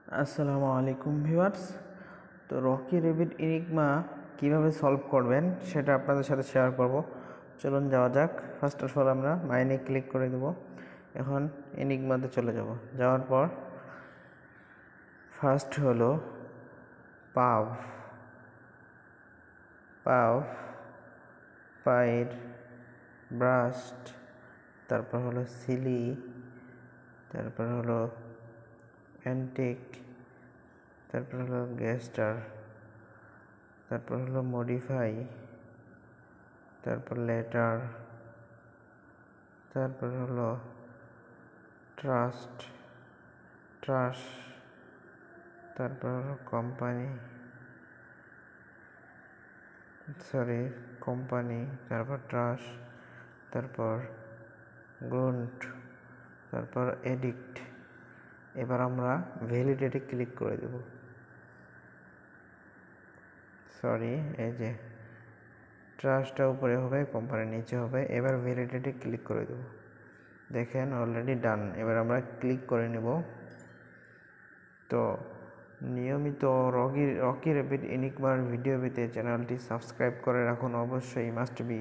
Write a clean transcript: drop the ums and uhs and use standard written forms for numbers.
আসসালামু আলাইকুম ভিউয়ার্স। তো রকি রেবিট এনিগমা কীভাবে সলভ করবেন সেটা আপনাদের সাথে শেয়ার করব। চলুন যাওয়া যাক। ফার্স্ট অফ অল আমরা মাইনে ক্লিক করে দেব। এখন এনিগমাতে চলে যাব। যাওয়ার পর ফার্স্ট হলো পাভ পাইর ব্রাস্ট, তারপর হলো সিলি, তারপর হলো অ্যান্টিক, তারপর হলো গেস্টার, তারপর হলো মডিফাই, তারপর লেটার, তারপর হলো ট্রাশ, তারপর হলো কোম্পানি, তারপর ট্রাশ, তারপর গ্রুন্ট, তারপর এডিক্ট। এবার আমরা ভ্যালিডেটে ক্লিক করে দেব। এই যে ট্রাশটা উপরে হবে, কোম্পানি নিচে হবে। এবার ভ্যালিডেটে ক্লিক করে দেব। দেখেন অলরেডি ডান। এবার আমরা ক্লিক করে নেব। তো নিয়মিত রকি রেবিট এনিগমার ভিডিও পেতে চ্যানেলটি সাবস্ক্রাইব করে রাখুন, অবশ্যই মাস্ট বি।